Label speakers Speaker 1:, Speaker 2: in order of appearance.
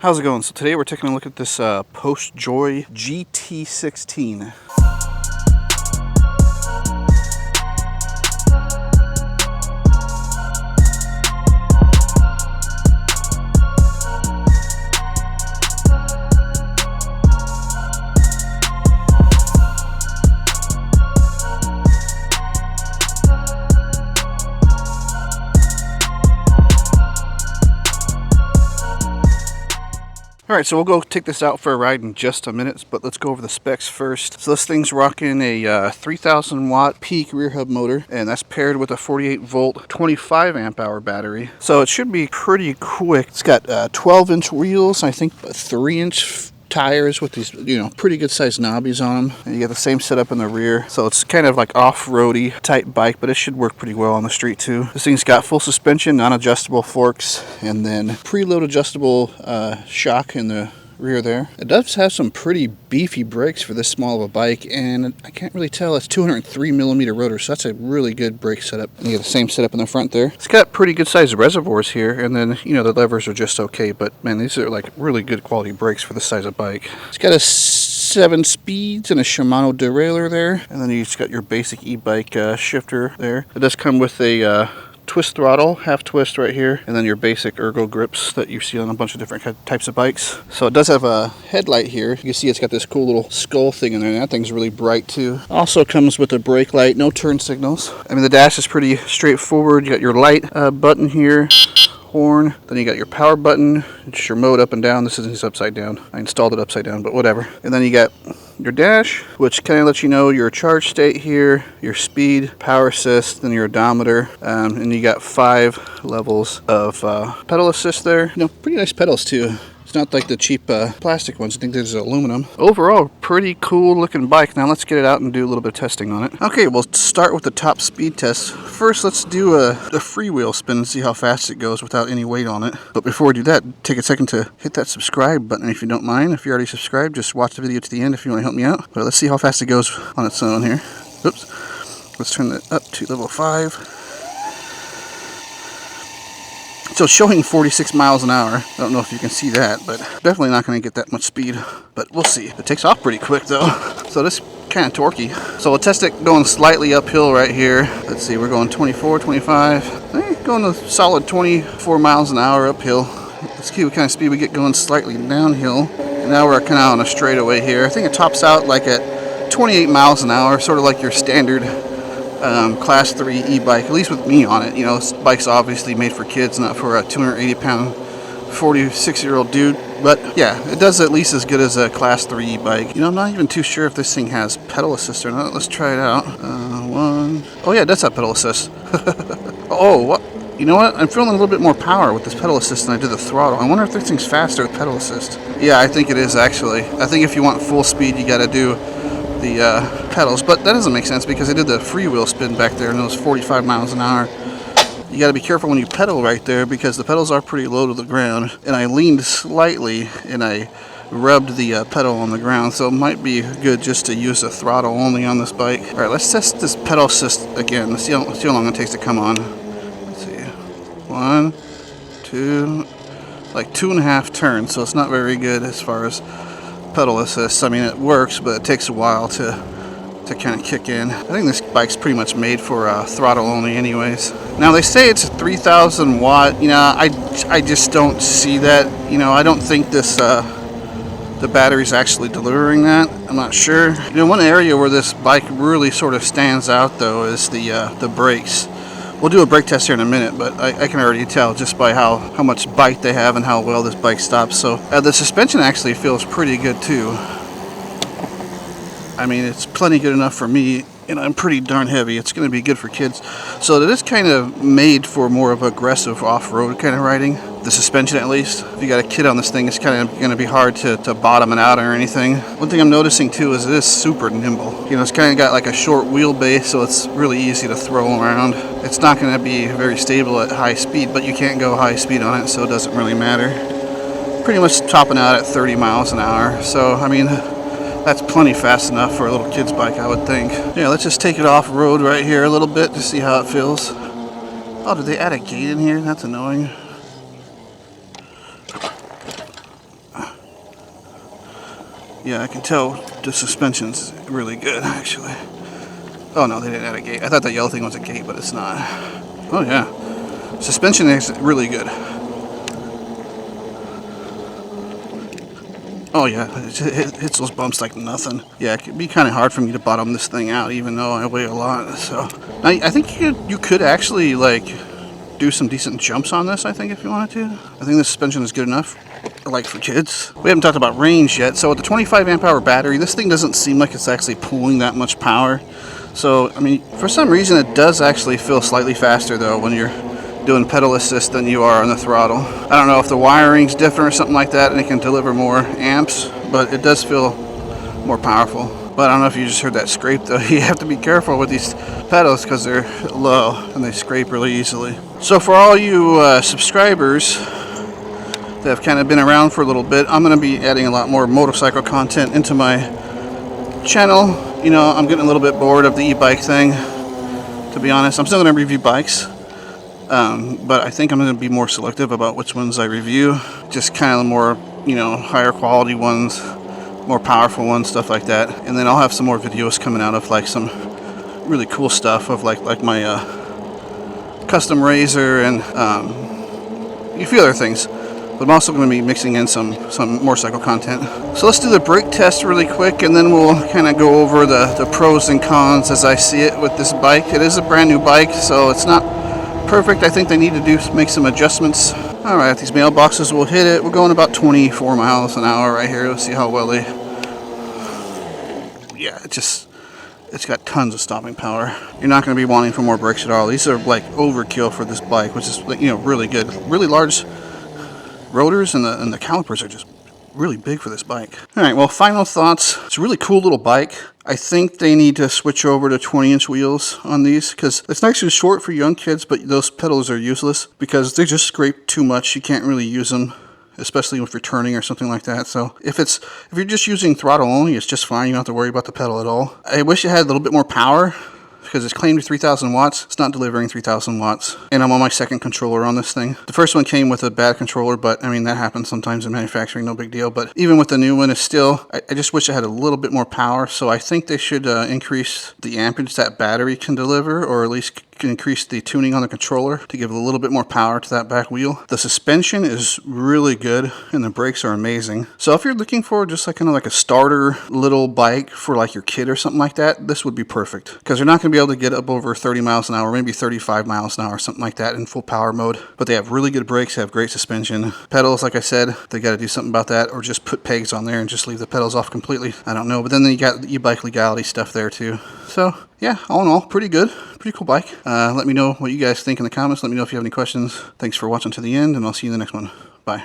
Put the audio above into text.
Speaker 1: How's it going? So today we're taking a look at this PostJoy GT16. Alright, so we'll go take this out for a ride in just a minute, but let's go over the specs first. So this thing's rocking a 3,000 watt peak rear hub motor, and that's paired with a 48 volt 25 amp hour battery. So it should be pretty quick. It's got 12-inch wheels, I think 3-inch tires with these, pretty good sized knobbies on them. And you got the same setup in the rear. So it's kind of like off-roady type bike, but it should work pretty well on the street too. This thing's got full suspension, non-adjustable forks, and then preload adjustable shock in the rear there. It does have some pretty beefy brakes for this small of a bike, and I can't really tell. It's 203 millimeter rotor, so that's a really good brake setup. And you got the same setup in the front there. It's got pretty good sized reservoirs here, and then the levers are just okay, but man, these are like really good quality brakes for this size of bike. It's got a 7 speeds and a Shimano derailleur there, and then you just got your basic e-bike shifter there. It does come with a twist throttle, half twist right here, and then your basic ergo grips that you see on a bunch of different types of bikes. So it does have a headlight here. You can see it's got this cool little skull thing in there, and that thing's really bright too. Also comes with a brake light, no turn signals. I mean, the dash is pretty straightforward. You got your light button here, horn, then you got your power button, it's your mode up and down. This isn't upside down. I installed it upside down, but whatever. And then you got your dash, which kind of lets you know your charge state here, your speed, power assist, then your odometer, and you got 5 levels of pedal assist there. Pretty nice pedals too. It's not like the cheap plastic ones. I think this is aluminum. Overall, pretty cool looking bike. Now let's get it out and do a little bit of testing on it. Okay, we'll start with the top speed test. First, let's do a freewheel spin and see how fast it goes without any weight on it. But before we do that, take a second to hit that subscribe button if you don't mind. If you're already subscribed, just watch the video to the end if you want to help me out. But let's see how fast it goes on its own here. Oops. Let's turn that up to level 5. So it's showing 46 miles an hour. I don't know if you can see that, but definitely not going to get that much speed. But we'll see. It takes off pretty quick though. So this is kind of torquey. So we'll test it going slightly uphill right here. Let's see, we're going 24, 25. Going a solid 24 miles an hour uphill. Let's see what kind of speed we get going slightly downhill. And now we're kind of on a straightaway here. I think it tops out like at 28 miles an hour, sort of like your standard class 3 e-bike, at least with me on it. This bike's obviously made for kids, not for a 280-pound 46-year-old dude, but yeah, it does at least as good as a class 3 e-bike. I'm not even too sure if this thing has pedal assist or not. Let's try it out. Oh yeah, it does have pedal assist. Oh, what? You know what? I'm feeling a little bit more power with this pedal assist than I did the throttle. I wonder if this thing's faster with pedal assist. Yeah, I think it is actually. I think if you want full speed, you gotta do the pedals, but that doesn't make sense because I did the freewheel spin back there and it was 45 miles an hour. You got to be careful when you pedal right there because the pedals are pretty low to the ground, and I leaned slightly and I rubbed the pedal on the ground, so it might be good just to use the throttle only on this bike. All right, let's test this pedal assist again. Let's see how long it takes to come on. Let's see, 1, 2, like 2.5 turns, so it's not very good as far as pedal assist. I mean, it works, but it takes a while to kind of kick in. I think this bike's pretty much made for throttle only anyways. Now they say it's a 3,000 watt. I just don't see that. I don't think this the battery's actually delivering that. I'm not sure. One area where this bike really sort of stands out though is the brakes. We'll do a brake test here in a minute, but I can already tell just by how much bite they have and how well this bike stops. So the suspension actually feels pretty good too. I mean, it's plenty good enough for me, and I'm pretty darn heavy. It's going to be good for kids. So it is kind of made for more of aggressive off-road kind of riding. The suspension, at least. If you got a kid on this thing, it's kind of going to be hard to bottom it out or anything. One thing I'm noticing too is it is super nimble. It's kind of got like a short wheelbase, so it's really easy to throw around. It's not going to be very stable at high speed, but you can't go high speed on it, so it doesn't really matter. Pretty much topping out at 30 miles an hour. So, I mean, that's plenty fast enough for a little kid's bike, I would think. Yeah, let's just take it off-road right here a little bit to see how it feels. Oh, did they add a gate in here? That's annoying. Yeah, I can tell the suspension's really good, actually. Oh no, they didn't add a gate. I thought that yellow thing was a gate, but it's not. Oh yeah, suspension is really good. Oh yeah, it hits those bumps like nothing. Yeah, it could be kind of hard for me to bottom this thing out, even though I weigh a lot. So I think you could actually like do some decent jumps on this. I think if you wanted to. I think the suspension is good enough. Like for kids. We haven't talked about range yet. So with the 25 amp hour battery, this thing doesn't seem like it's actually pulling that much power. So I mean, for some reason, it does actually feel slightly faster though when you're doing pedal assist than you are on the throttle. I don't know if the wiring's different or something like that and it can deliver more amps, but it does feel more powerful. But I don't know if you just heard that scrape though. You have to be careful with these pedals because they're low and they scrape really easily. So for all you subscribers that have kind of been around for a little bit, I'm going to be adding a lot more motorcycle content into my channel. You know, I'm getting a little bit bored of the e-bike thing, to be honest. I'm still going to review bikes. But I think I'm going to be more selective about which ones I review. Just kind of more, you know, higher quality ones, more powerful ones, stuff like that. And then I'll have some more videos coming out of like some really cool stuff of like my custom razor and a few other things. But I'm also going to be mixing in some motorcycle content. So let's do the brake test really quick, and then we'll kind of go over the pros and cons as I see it with this bike. It is a brand new bike, so it's not perfect. I think they need to make some adjustments. All right, these mailboxes will hit it. We're going about 24 miles an hour right here. Let's see how well they. Yeah, it's got tons of stopping power. You're not going to be wanting for more brakes at all. These are like overkill for this bike, which is, you know, really good. Really large rotors, and the calipers are just really big for this bike. All right, well, final thoughts. It's a really cool little bike. I think they need to switch over to 20-inch wheels on these because it's nice and short for young kids, but those pedals are useless because they just scrape too much. You can't really use them, especially if you're turning or something like that. So if you're just using throttle only, it's just fine. You don't have to worry about the pedal at all. I wish it had a little bit more power, because it's claimed to 3,000 watts. It's not delivering 3,000 watts. And I'm on my second controller on this thing. The first one came with a bad controller, but I mean, that happens sometimes in manufacturing, no big deal. But even with the new one, it's still, I just wish it had a little bit more power. So I think they should increase the amperage that battery can deliver, or at least increase the tuning on the controller to give a little bit more power to that back wheel. The suspension is really good and the brakes are amazing. So if you're looking for just like kind of like a starter little bike for like your kid or something like that, this would be perfect because you're not going to be able to get up over 30 miles an hour, maybe 35 miles an hour, something like that in full power mode. But they have really good brakes, they have great suspension. Pedals, like I said, they got to do something about that, or just put pegs on there and just leave the pedals off completely. I don't know. But then you got the e-bike legality stuff there too. So yeah, all in all, pretty good. Pretty cool bike. Let me know what you guys think in the comments. Let me know if you have any questions. Thanks for watching to the end, and I'll see you in the next one. Bye.